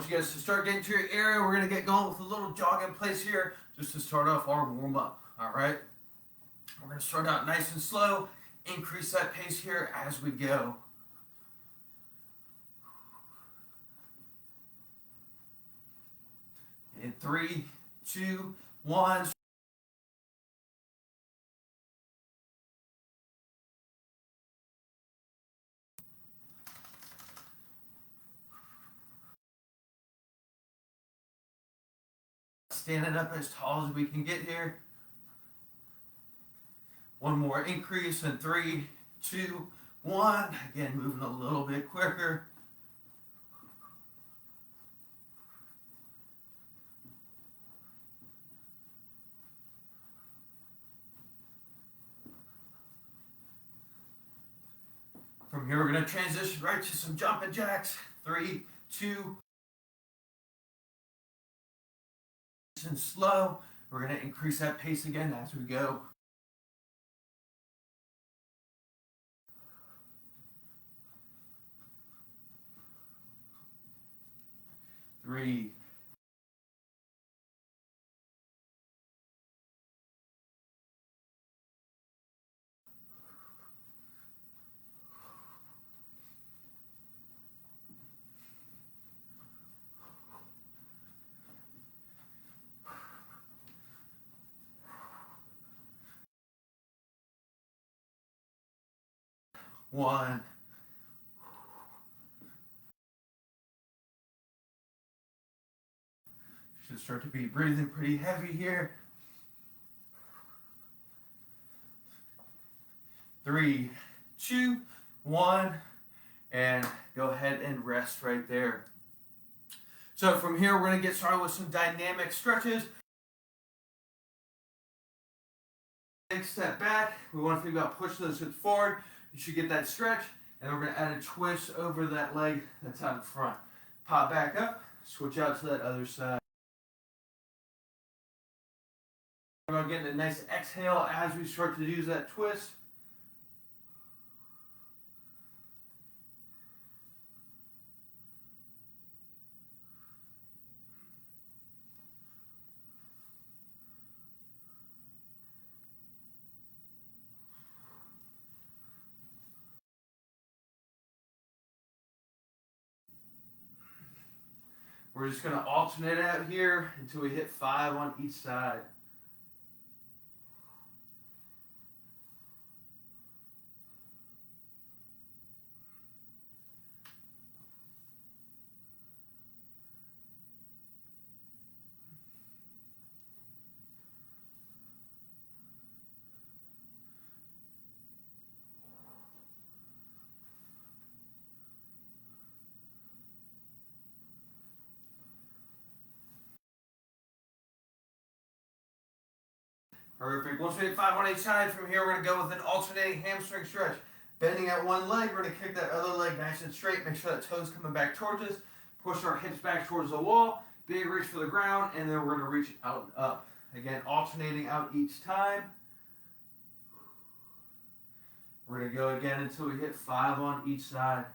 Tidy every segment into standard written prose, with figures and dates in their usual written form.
want you guys to start getting to your area. We're going to get going with a little jog in place here just to start off our warm-up, all right? We're going to start out nice and slow, increase that pace here as we go. In 3, 2, 1. Standing up as tall as we can get here. One more increase in 3, 2, 1. Again, moving a little bit quicker. From here, we're going to transition right to some jumping jacks. 3, 2, and slow. We're going to increase that pace again as we go. 3, 1. Should start to be breathing pretty heavy here. 3, 2, 1, and go ahead and rest right there. So from here, we're going to get started with some dynamic stretches. Big step back. We want to think about pushing those hips forward. You should get that stretch, and we're going to add a twist over that leg that's out in front. Pop back up, switch out to that other side. We're going to get a nice exhale as we start to use that twist. We're just going to alternate out here until we hit 5 on each side. Perfect. Once we hit 5 on each side, from here we're going to go with an alternating hamstring stretch. Bending at one leg, we're going to kick that other leg nice and straight. Make sure that toe's coming back towards us. Push our hips back towards the wall. Big reach for the ground, and then we're going to reach out and up. Again, alternating out each time. We're going to go again until we hit 5 on each side.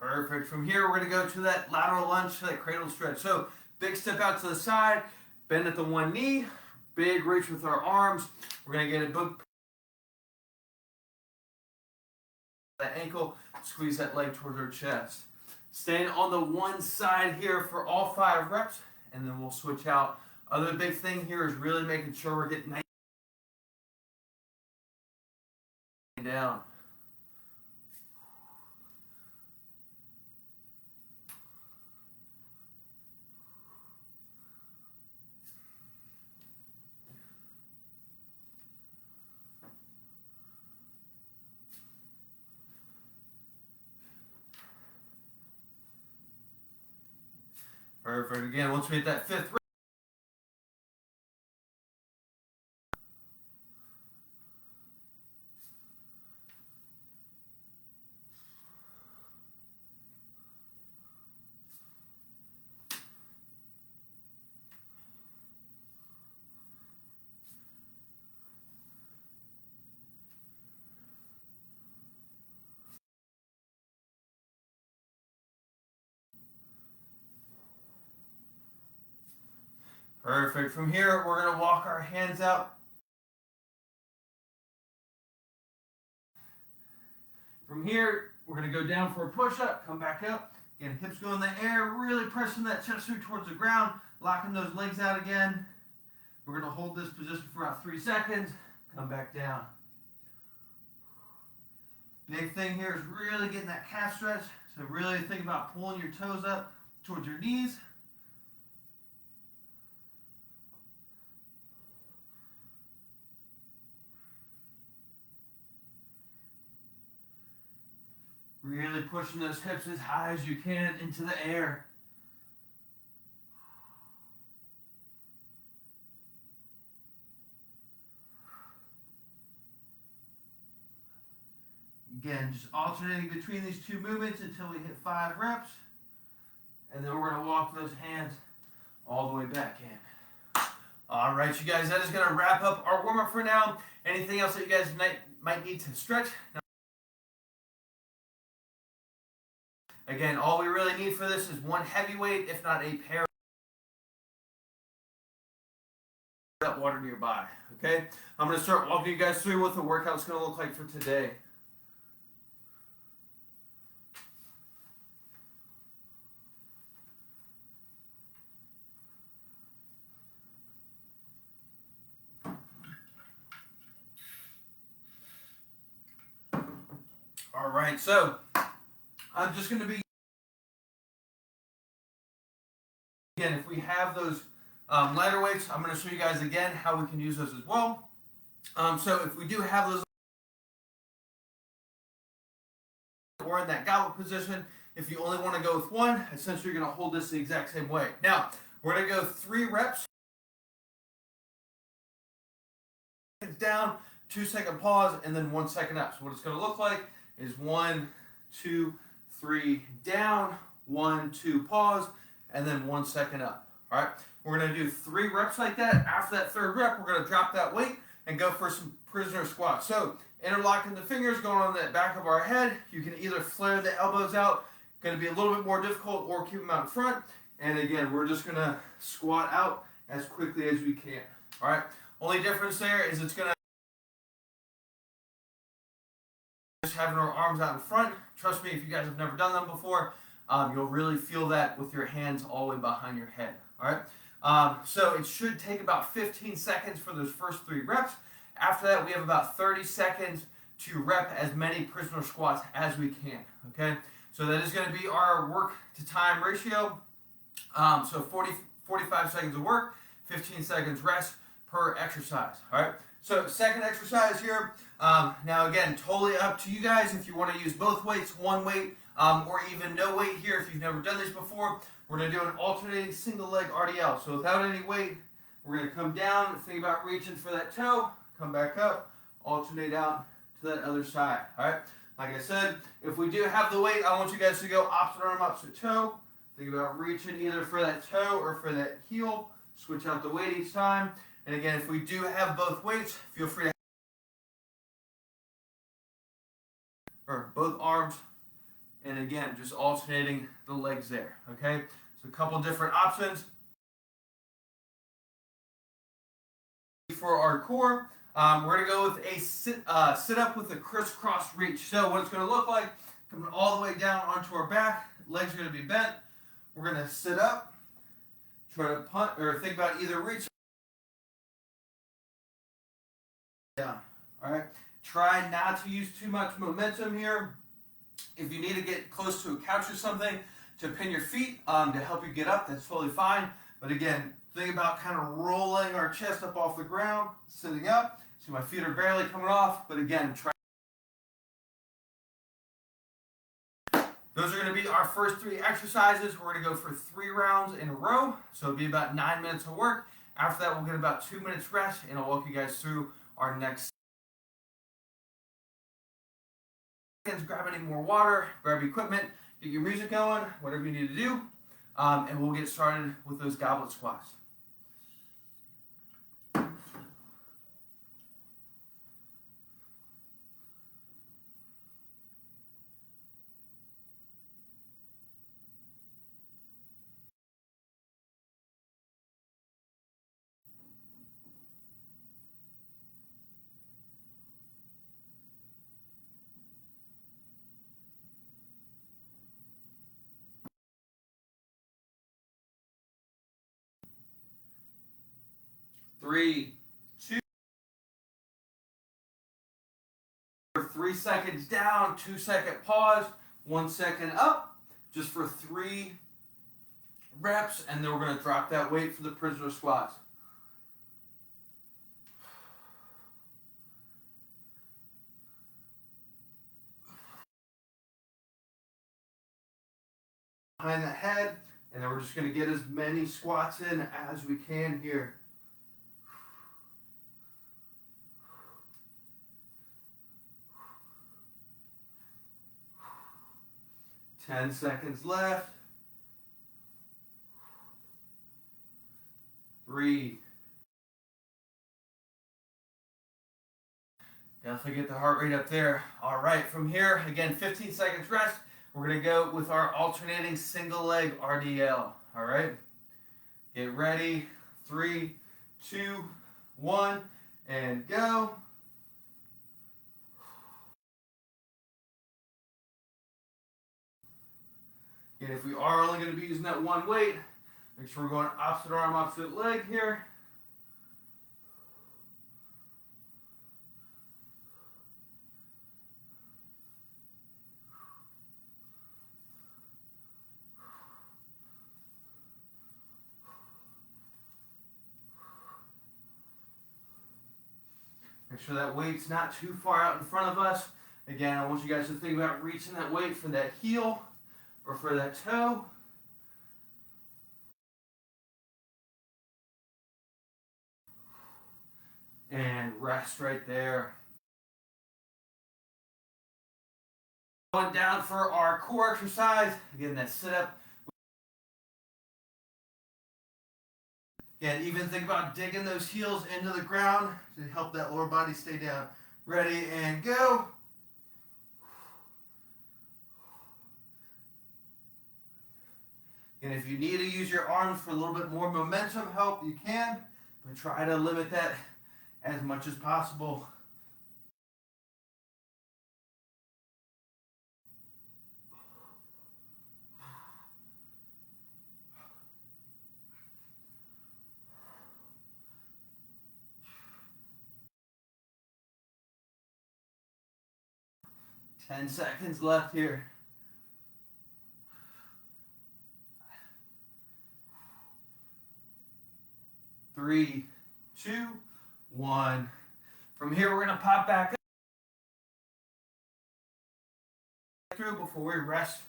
Perfect. From here, we're going to go to that lateral lunge to that cradle stretch. So, big step out to the side, bend at the one knee, big reach with our arms. We're going to get a big that ankle, squeeze that leg towards our chest. Staying on the one side here for all 5 reps, and then we'll switch out. Other big thing here is really making sure we're getting nice down. Perfect. Again, once we hit that 5th rep. Perfect. From here, we're going to walk our hands out. From here, we're going to go down for a push-up, come back up. Again, hips go in the air, really pressing that chest through towards the ground, locking those legs out again. We're going to hold this position for about 3 seconds, come back down. Big thing here is really getting that calf stretch. So really think about pulling your toes up towards your knees. Really pushing those hips as high as you can into the air. Again, just alternating between these two movements until we hit 5 reps. And then we're going to walk those hands all the way back in. All right, you guys, that is going to wrap up our warm-up for now. Anything else that you guys might need to stretch? Again, all we really need for this is one heavy weight, if not a pair of water nearby. Okay? I'm going to start walking you guys through what the workout's going to look like for today. All right, so I'm just going to be, again, if we have those lighter weights, I'm going to show you guys again how we can use those as well. So if we do have those, or in that goblet position, if you only want to go with one, essentially you're going to hold this the exact same way. Now, we're going to go 3 reps. Down, 2-second pause, and then 1 second up. So what it's going to look like is 1, 2, 3 down, 1, 2 pause, and then 1 second up. All right, we're going to do 3 reps like that. After that 3rd rep, we're going to drop that weight and go for some prisoner squats. So interlocking the fingers, going on the back of our head. You can either flare the elbows out, going to be a little bit more difficult, or keep them out in front. And again, we're just going to squat out as quickly as we can. All right, only difference there is it's going to just having our arms out in front. Trust me, if you guys have never done them before, you'll really feel that with your hands all the way behind your head. All right. So it should take about 15 seconds for those first 3 reps. After that, we have about 30 seconds to rep as many prisoner squats as we can. Okay. So that is going to be our work to time ratio. So 45 seconds of work, 15 seconds rest per exercise. All right. So second exercise here. Now again, totally up to you guys if you want to use both weights, one weight, or even no weight here if you've never done this before. We're going to do an alternating single leg RDL. So without any weight, we're going to come down, think about reaching for that toe, come back up, alternate out to that other side. All right. Like I said, if we do have the weight, I want you guys to go opposite arm, opposite toe. Think about reaching either for that toe or for that heel. Switch out the weight each time. And again, if we do have both weights, feel free to or both arms, and again, just alternating the legs there, okay? So a couple different options. For our core, we're going to go with a sit up with a crisscross reach. So what it's going to look like, coming all the way down onto our back, legs are going to be bent. We're going to sit up, try to punt, or think about either reach down, all right? Try not to use too much momentum here. If you need to get close to a couch or something to pin your feet to help you get up, that's totally fine. But again, think about kind of rolling our chest up off the ground, sitting up. See, my feet are barely coming off, but again, try. Those are going to be our first 3 exercises. We're going to go for 3 rounds in a row, so it'll be about 9 minutes of work. After that, we'll get about 2 minutes rest, and I'll walk you guys through our next. Grab any more water, grab equipment, get your music going, whatever you need to do, and we'll get started with those goblet squats. Three, 2, 3 seconds down, 2 second pause, 1 second up, just for 3 reps, and then we're going to drop that weight for the prisoner squats. Behind the head, and then we're just going to get as many squats in as we can here. 10 seconds left. 3. Definitely get the heart rate up there. All right, from here, again, 15 seconds rest. We're going to go with our alternating single leg RDL. All right, get ready. 3, 2, 1, and go. And if we are only going to be using that one weight, make sure we're going opposite arm, opposite leg here. Make sure that weight's not too far out in front of us. Again, I want you guys to think about reaching that weight for that heel or for that toe. And rest right there. Going down for our core exercise. Again, that sit up. Again, even think about digging those heels into the ground to help that lower body stay down. Ready and go. And if you need to use your arms for a little bit more momentum help, you can, but try to limit that as much as possible. Ten seconds left here. 3, 2, 1. From here, we're going to pop back up through before we rest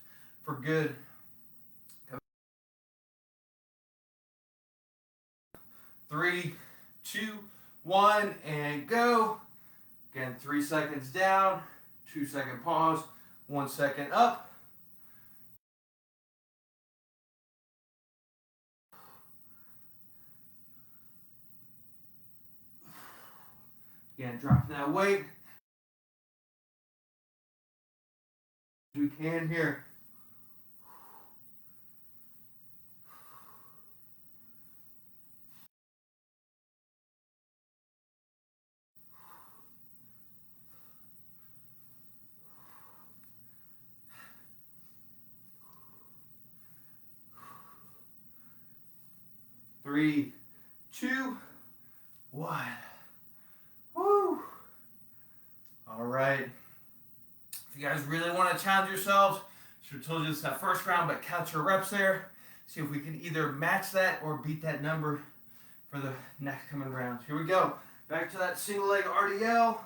for good. 3, 2, 1, and go. Again, 3 seconds down, 2 second pause, 1 second up. Again, dropping that weight as we can here. Three, 2, 1. Woo! All right. If you guys really want to challenge yourselves, should have told you this that first round, but count your reps there. See if we can either match that or beat that number for the next coming rounds. Here we go. Back to that single leg RDL.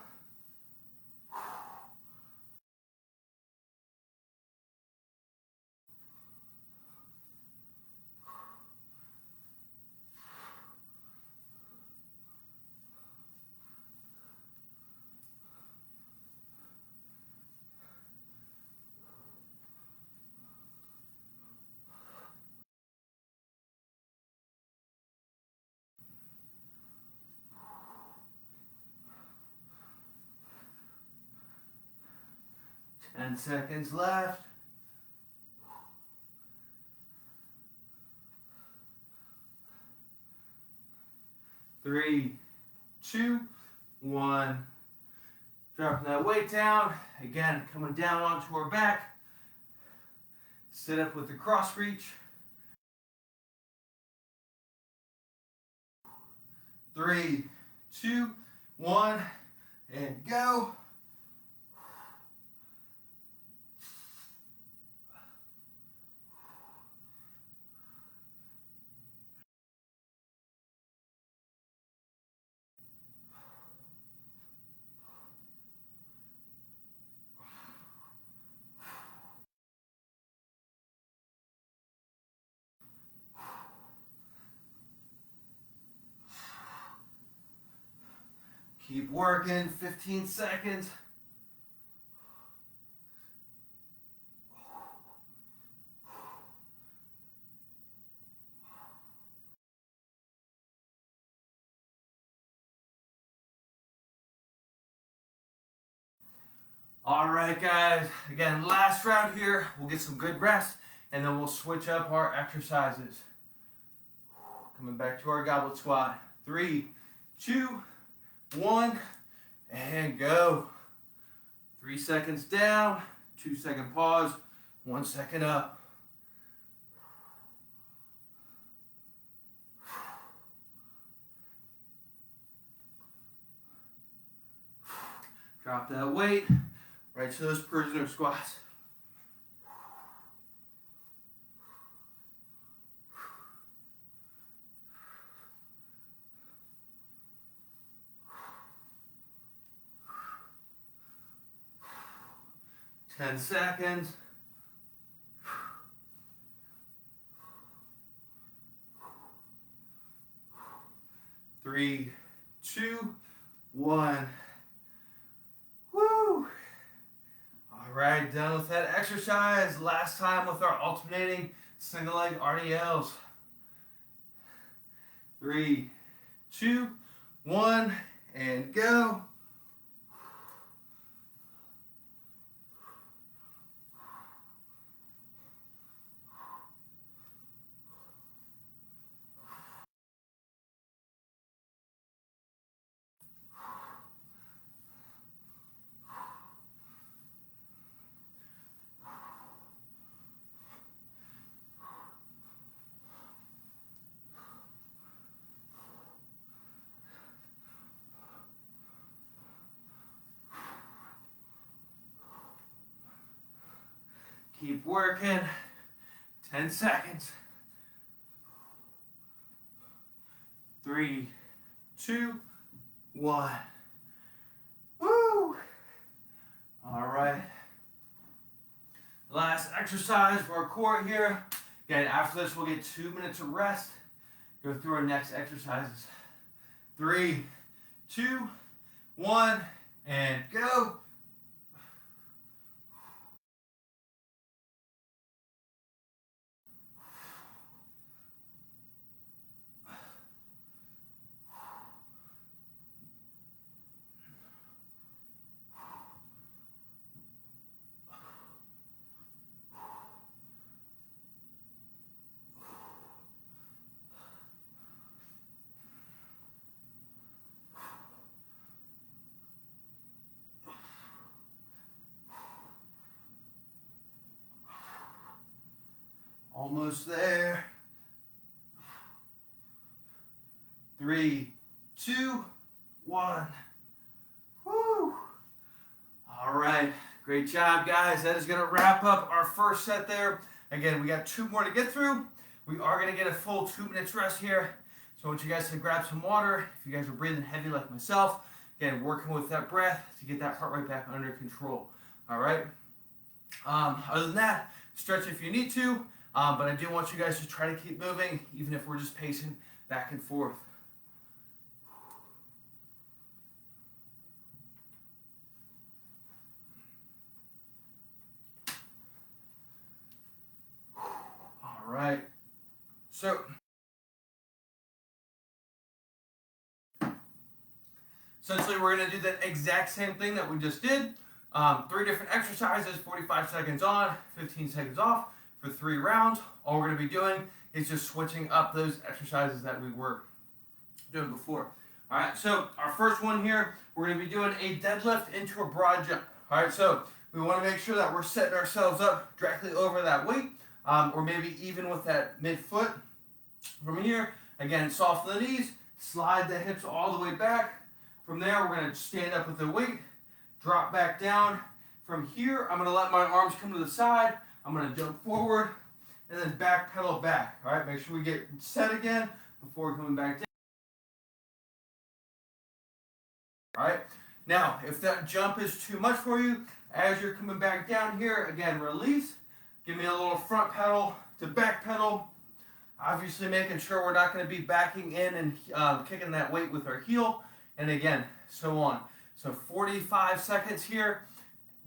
10 seconds left. 3, 2, 1. Dropping that weight down. Again, coming down onto our back. Sit up with the cross reach. 3, 2, 1, and go. Keep working, 15 seconds. All right, guys. Again, last round here. We'll get some good rest, and then we'll switch up our exercises. Coming back to our goblet squat. 3, 2, 1, and go. 3 seconds down, 2-second pause, 1 second up. Drop that weight right to those prisoner squats. Ten seconds. 3, 2, 1. Woo! All right, done with that exercise. Last time with our alternating single leg RDLs. 3, 2, 1, and go. Keep working. 10 seconds. 3, 2, 1. Woo! All right. Last exercise for our core here. Again, after this, we'll get 2 minutes of rest. Go through our next exercises. 3, 2, 1, and go. Almost there. 3, 2, 1. Woo! All right. Great job, guys. That is going to wrap up our first set there. Again, we got 2 more to get through. We are going to get a full 2 minutes rest here. So I want you guys to grab some water. If you guys are breathing heavy like myself, again, working with that breath to get that heart rate back under control. All right. Other than that, stretch if you need to. But I do want you guys to try to keep moving, even if we're just pacing back and forth. All right. So, essentially we're going to do that exact same thing that we just did. 3 different exercises, 45 seconds on, 15 seconds off for 3 rounds. All we're going to be doing is just switching up those exercises that we were doing before. All right, so our first one here, we're going to be doing a deadlift into a broad jump. All right, so we want to make sure that we're setting ourselves up directly over that weight, or maybe even with that mid-foot. From here, again, soften the knees, slide the hips all the way back. From there, we're going to stand up with the weight, drop back down. From here, I'm going to let my arms come to the side. I'm going to jump forward and then back pedal back. All right, make sure we get set again before coming back down. All right, now if that jump is too much for you, as you're coming back down here, again, release. Give me a little front pedal to back pedal. Obviously making sure we're not going to be backing in and kicking that weight with our heel. And again, so on. So 45 seconds here.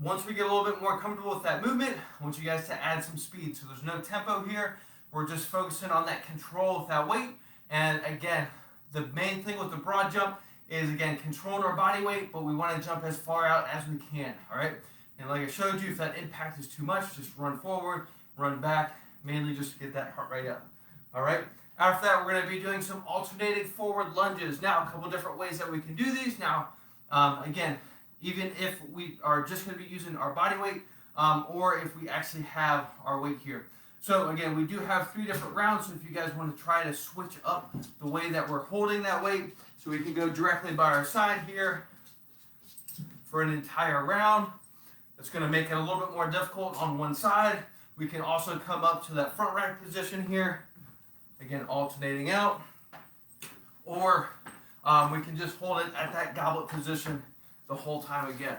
Once we get a little bit more comfortable with that movement, I want you guys to add some speed. So there's no tempo here. We're just focusing on that control of that weight. And again, the main thing with the broad jump is, again, controlling our body weight, but we want to jump as far out as we can, all right? And like I showed you, if that impact is too much, just run forward, run back, mainly just to get that heart rate up, all right? After that, we're going to be doing some alternating forward lunges. Now, a couple different ways that we can do these. Now, again, even if we are just going to be using our body weight, or if we actually have our weight here. So again, we do have 3 different rounds, so if you guys want to try to switch up the way that we're holding that weight, so we can go directly by our side here for an entire round. That's going to make it a little bit more difficult on one side. We can also come up to that front rack position here, again, alternating out, or we can just hold it at that goblet position the whole time again,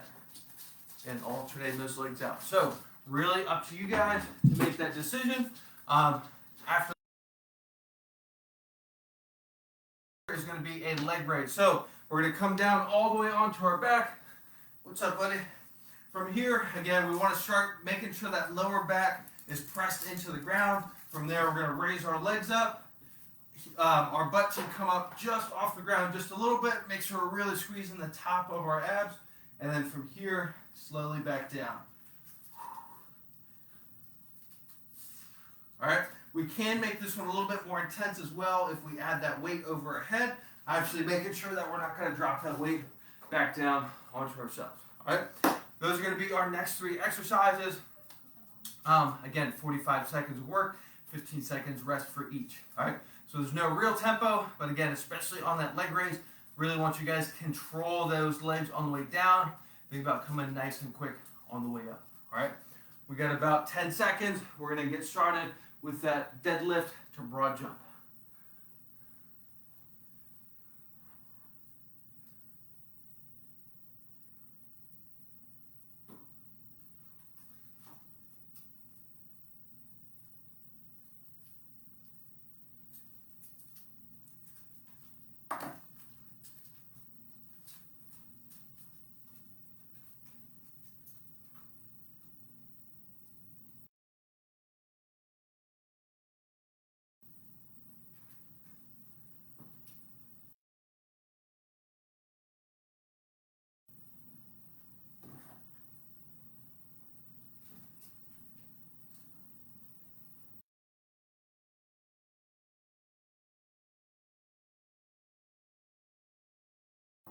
and alternate those legs out. So really up to you guys to make that decision. After is going to be a leg raise. So we're going to come down all the way onto our back. What's up, buddy? From here, again, we want to start making sure that lower back is pressed into the ground. From there, we're going to raise our legs up. Our butt should come up just off the ground just a little bit. Make sure we're really squeezing the top of our abs. And then from here, slowly back down. All right, we can make this one a little bit more intense as well if we add that weight over our head, actually making sure that we're not going to drop that weight back down onto ourselves. All right, those are going to be our next 3 exercises. Again, 45 seconds of work, 15 seconds rest for each. All right, so there's no real tempo, but again, especially on that leg raise, really want you guys to control those legs on the way down. Think about coming nice and quick on the way up. All right, we got about 10 seconds. We're going to get started with that deadlift to broad jump.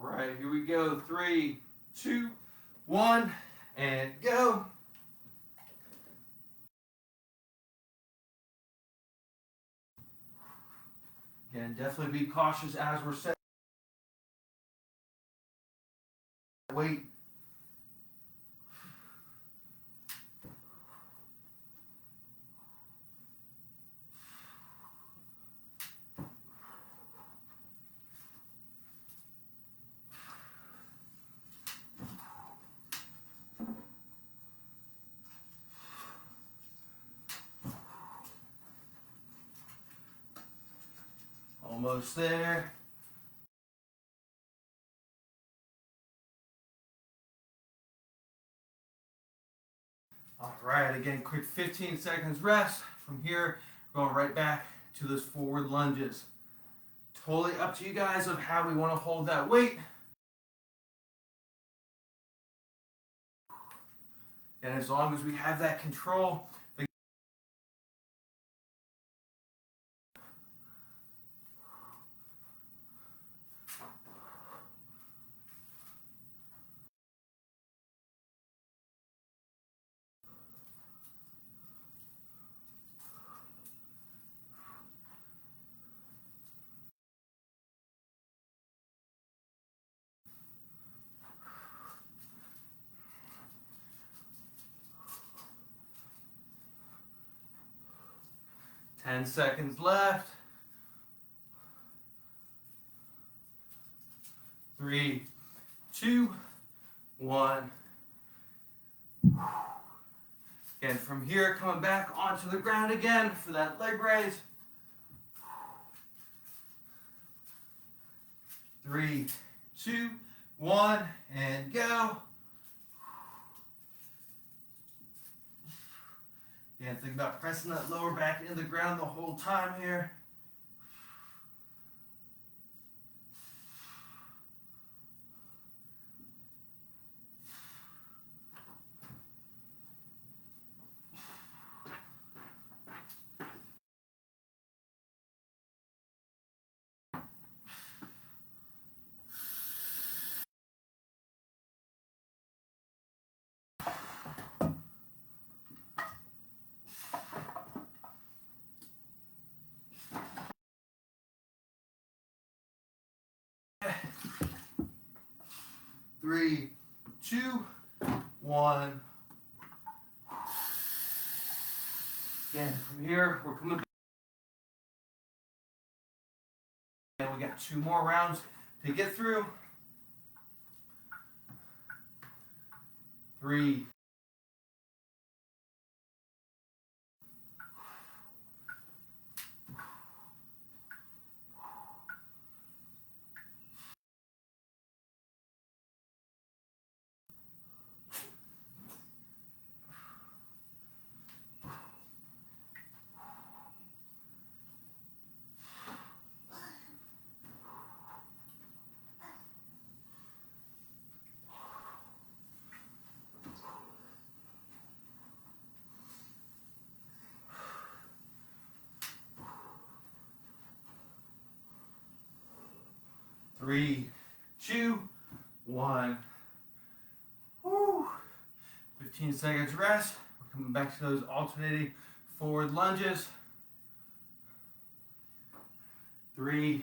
All right, here we go. 3, 2, 1, and go. Again, definitely be cautious as we're setting weight. Almost there. All right, again, quick 15 seconds rest. From here, going right back to those forward lunges. Totally up to you guys of how we want to hold that weight. And as long as we have that control, 10 seconds left. 3, 2, 1. Again, from here, coming back onto the ground again for that leg raise. 3, 2, 1, and go. Again, think about pressing that lower back into the ground the whole time here. Three, 2, 1. Again, from here, we're coming back. And we got 2 more rounds to get through. 3, 3, 2, 1. Woo. 15 seconds rest. We're coming back to those alternating forward lunges. 3,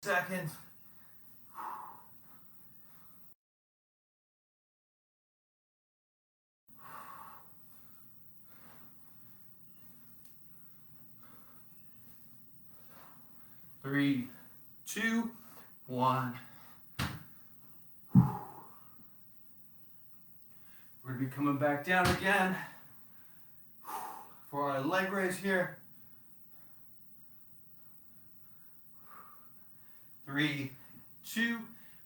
seconds. 3, 2, 1. We're going to be coming back down again for our leg raise here. 3, 2,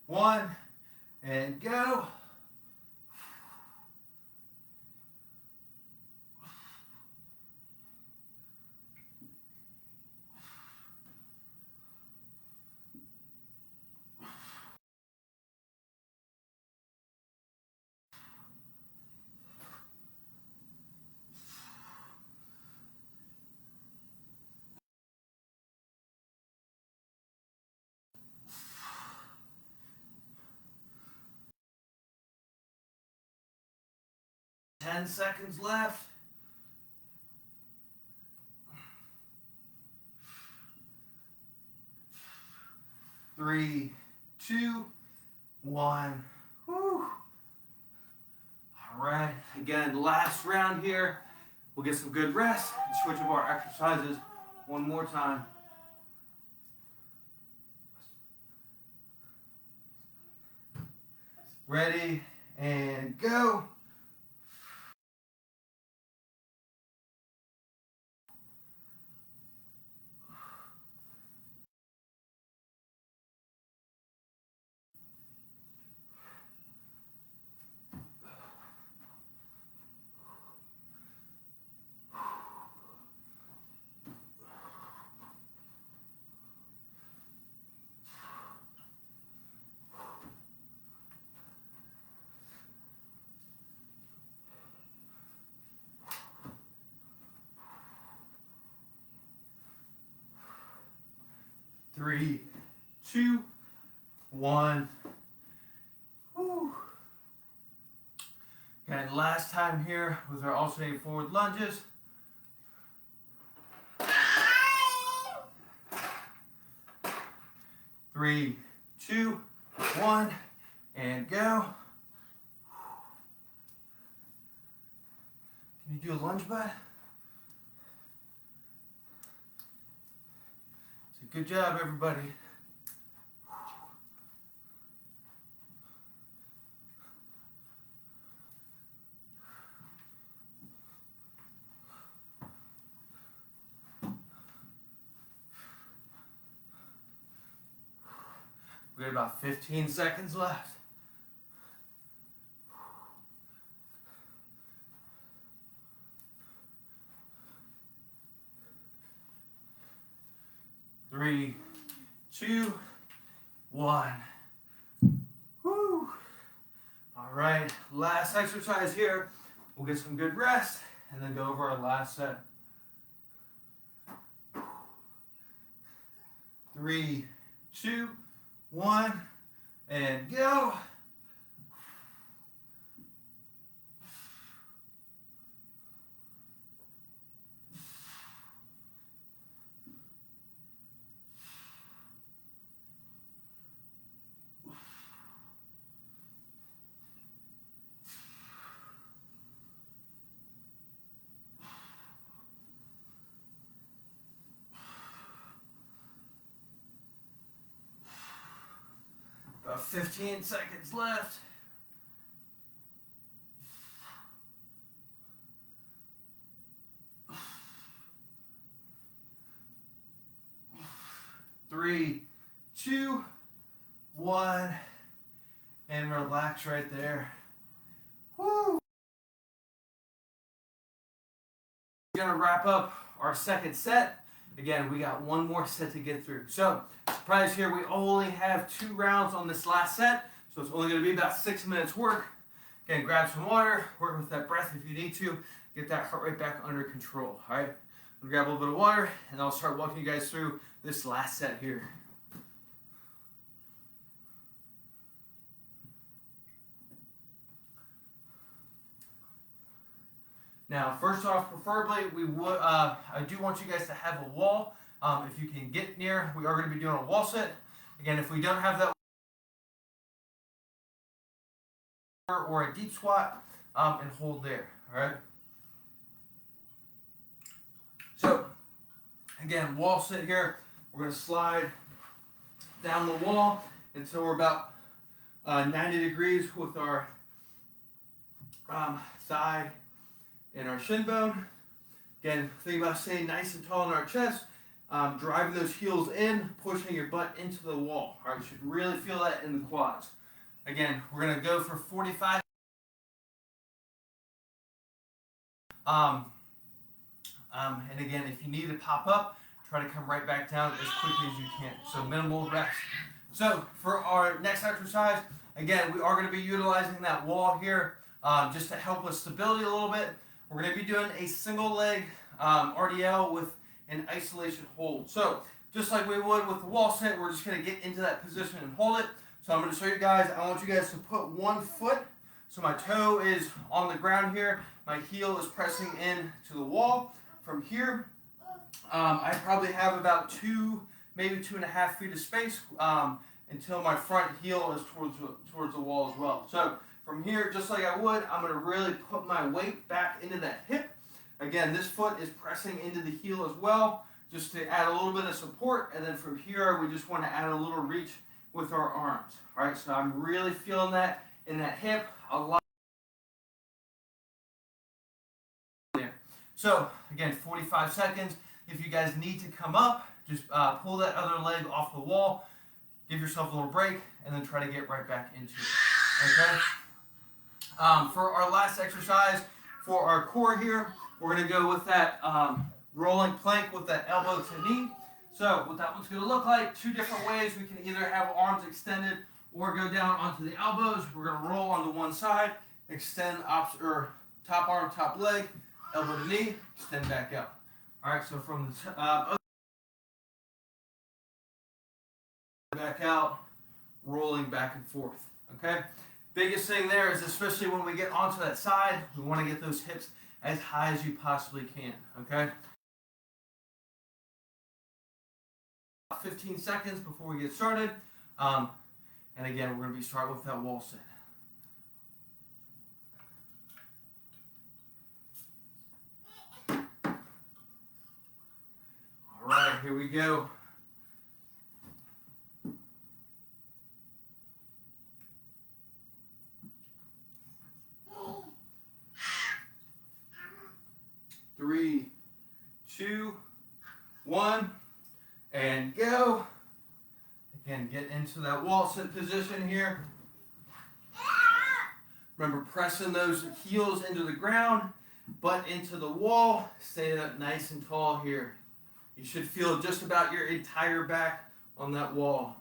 1, and go. Ten seconds left. 3, 2, 1. Whew. All right, again, last round here. We'll get some good rest and switch up our exercises one more time. Ready, and go. Three, two, one. Whew. Okay, last time here with our alternating forward lunges. Three, two, one, and go. Can you do a lunge, bud? Good job, everybody. We got about 15 seconds left. Three, two, one. Woo. All right, last exercise here. We'll get some good rest and then go over our last set. Three, two, one, and go. About 15 seconds left. Three, two, one, and relax right there. Woo! We're gonna wrap up our second set. Again, we got one more set to get through. So, surprise here, we only have 2 rounds on this last set, so it's only going to be about 6 minutes work. Again, grab some water, work with that breath if you need to, get that heart rate back under control. All right, I'm going to grab a little bit of water, and I'll start walking you guys through this last set here. Now, first off, preferably, I do want you guys to have a wall. If you can get near, we are going to be doing a wall sit. Again, if we don't have that, or a deep squat, and hold there. All right. So, again, wall sit here. We're going to slide down the wall until we're about 90 degrees with our thigh and our shin bone. Again, think about staying nice and tall in our chest, driving those heels in, pushing your butt into the wall. All right, you should really feel that in the quads. Again, we're going to go for 45. And again, if you need to pop up, try to come right back down as quickly as you can. So minimal rest. So for our next exercise, again, we are going to be utilizing that wall here just to help with stability a little bit. We're going to be doing a single leg RDL with an isolation hold. So just like we would with the wall sit, we're just going to get into that position and hold it. So I'm going to show you guys, I want you guys to put one foot, so my toe is on the ground here, my heel is pressing in to the wall. From here, I probably have about 2, maybe 2.5 feet of space until my front heel is towards the wall as well. So from here, just like I would, I'm going to really put my weight back into that hip. Again, this foot is pressing into the heel as well, just to add a little bit of support. And then from here, we just want to add a little reach with our arms. All right, so I'm really feeling that in that hip, a lot there. So again, 45 seconds. If you guys need to come up, just pull that other leg off the wall, give yourself a little break, and then try to get right back into it. Okay? For our last exercise, for our core here, we're going to go with that rolling plank with that elbow to knee. So what that one's going to look like, two different ways. We can either have arms extended or go down onto the elbows. We're going to roll onto one side, extend top arm, top leg, elbow to knee, extend back out. All right, so from the other back out, rolling back and forth. Okay? Biggest thing there is, especially when we get onto that side, we want to get those hips as high as you possibly can. Okay? 15 seconds before we get started. And again, we're going to be starting with that wall sit. All right, here we go. Three, two, one, and go. Again, get into that wall sit position here. Remember, pressing those heels into the ground, butt into the wall. Stay up nice and tall here. You should feel just about your entire back on that wall.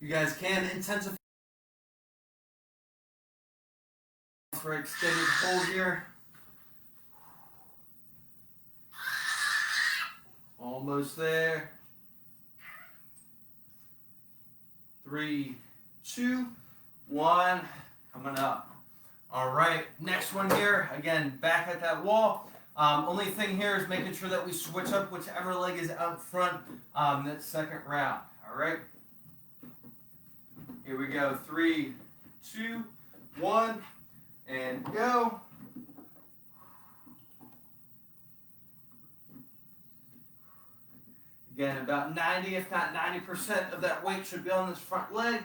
You guys can intensify for extended hold here. Almost there. 3, 2, 1. Coming up. All right, next one here. Again, back at that wall. Only thing here is making sure that we switch up whichever leg is out front that second round. All right. Here we go. 3, 2, 1, and go. Again, about 90, if not 90% of that weight should be on this front leg.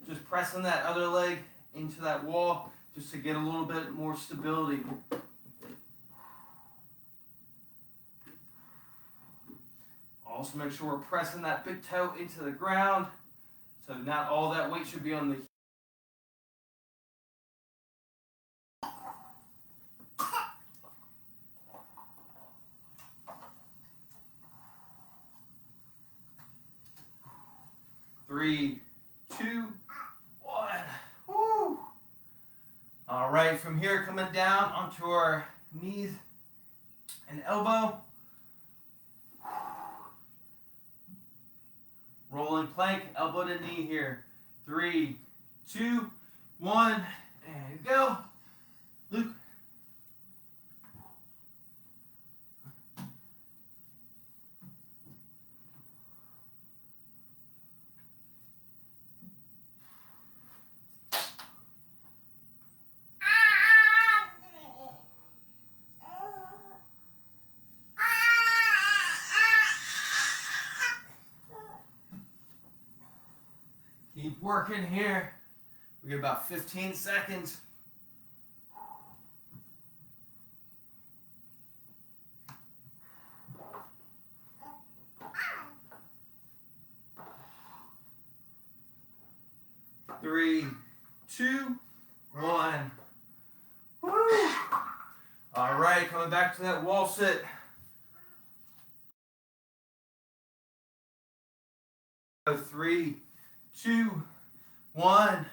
Just pressing that other leg into that wall just to get a little bit more stability. Also make sure we're pressing that big toe into the ground. So not all that weight should be on the 3, 2, 1. Woo! All right, from here coming down onto our knees and elbow. Rolling plank, elbow to knee here. 3, 2, 1, and go. Luke. Keep working here. We get about 15 seconds. Three, 2, 1. Woo! All right, coming back to that wall sit. So 3, 2, 1,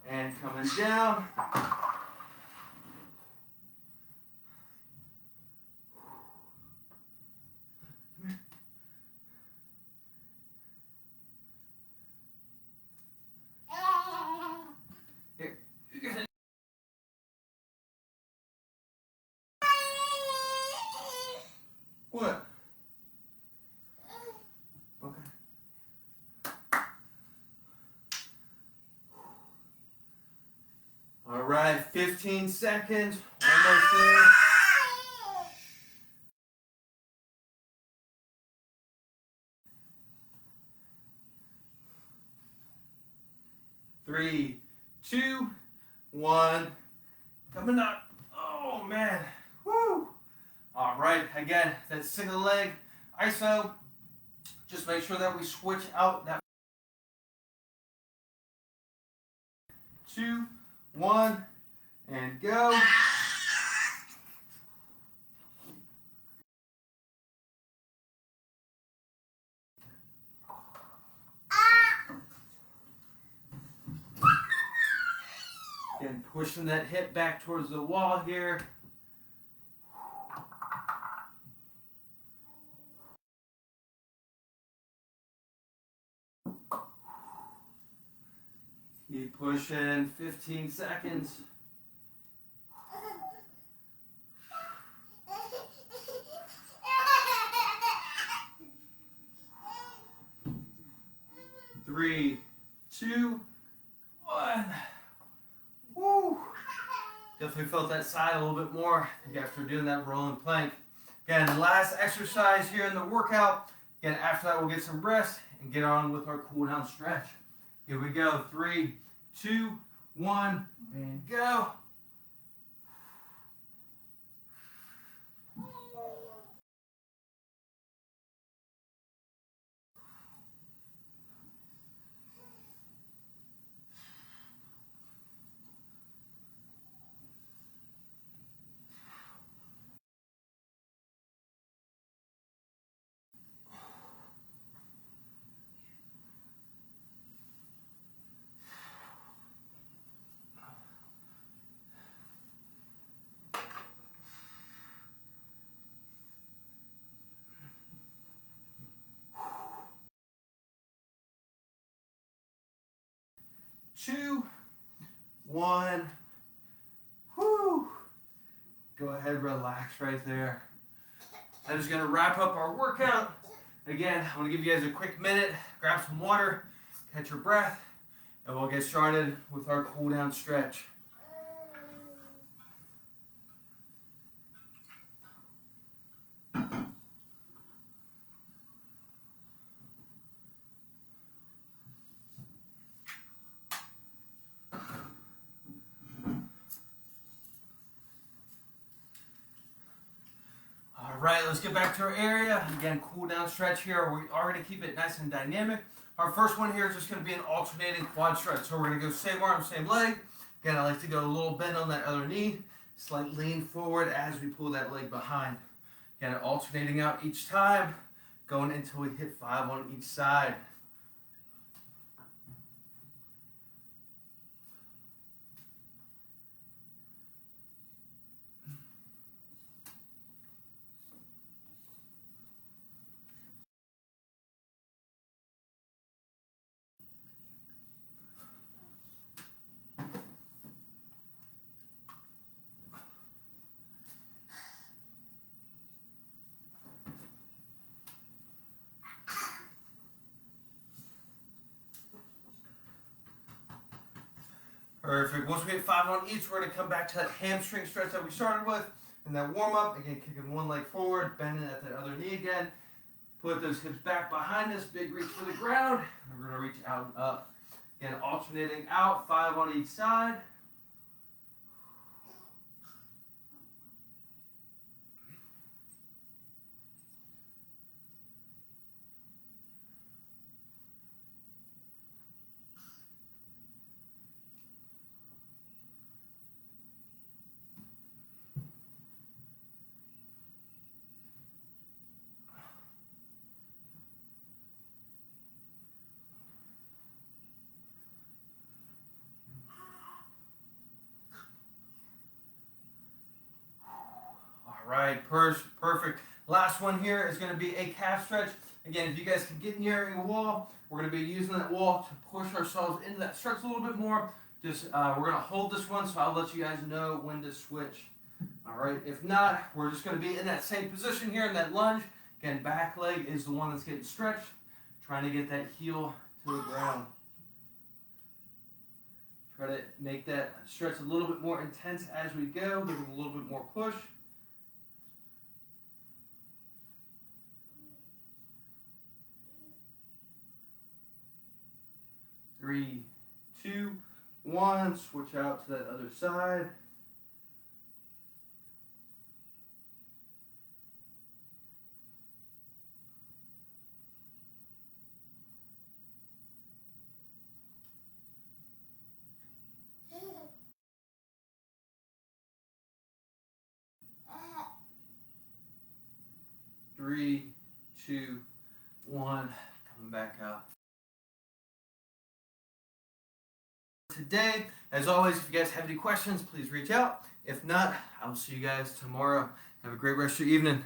and coming down. Here. What? Okay. All right, 15 seconds. Almost there. 3, 2, 1. Coming up. Oh, man. Woo. All right. Again, that single leg ISO. Just make sure that we switch out that 2, 1, and go. And pushing that hip back towards the wall here. Keep pushing, 15 seconds. Three, 2, 1. Woo! Definitely felt that side a little bit more after doing that rolling plank. Again, the last exercise here in the workout. Again, after that, we'll get some rest and get on with our cool down stretch. Here we go. 3, 2, 1, and go. Two, 1. Whoo! Go ahead, relax right there. That is going to wrap up our workout. Again, I want to give you guys a quick minute, grab some water, catch your breath, and we'll get started with our cool down stretch. All right, let's get back to our area. Again, cool down stretch here. We are going to keep it nice and dynamic. Our first one here is just going to be an alternating quad stretch. So we're going to go same arm, same leg. Again, I like to go a little bend on that other knee. Slight lean forward as we pull that leg behind. Again, alternating out each time, going until we hit 5 on each side. Perfect. Once we hit 5 on each, we're going to come back to that hamstring stretch that we started with. And that warm up, again, kicking one leg forward, bending at that other knee again. Put those hips back behind us, big reach for the ground. And we're going to reach out and up. Again, alternating out, 5 on each side. All right, perfect. Last one here is going to be a calf stretch. Again, if you guys can get near a wall, we're going to be using that wall to push ourselves into that stretch a little bit more. Just we're going to hold this one, so I'll let you guys know when to switch. All right, if not, we're just going to be in that same position here in that lunge. Again, back leg is the one that's getting stretched, trying to get that heel to the ground. Try to make that stretch a little bit more intense as we go, give it a little bit more push. Three, 2, 1, switch out to that other side. Three, 2, 1, coming back up. Today, as always, if you guys have any questions, please reach out. If not, I will see you guys tomorrow. Have a great rest of your evening.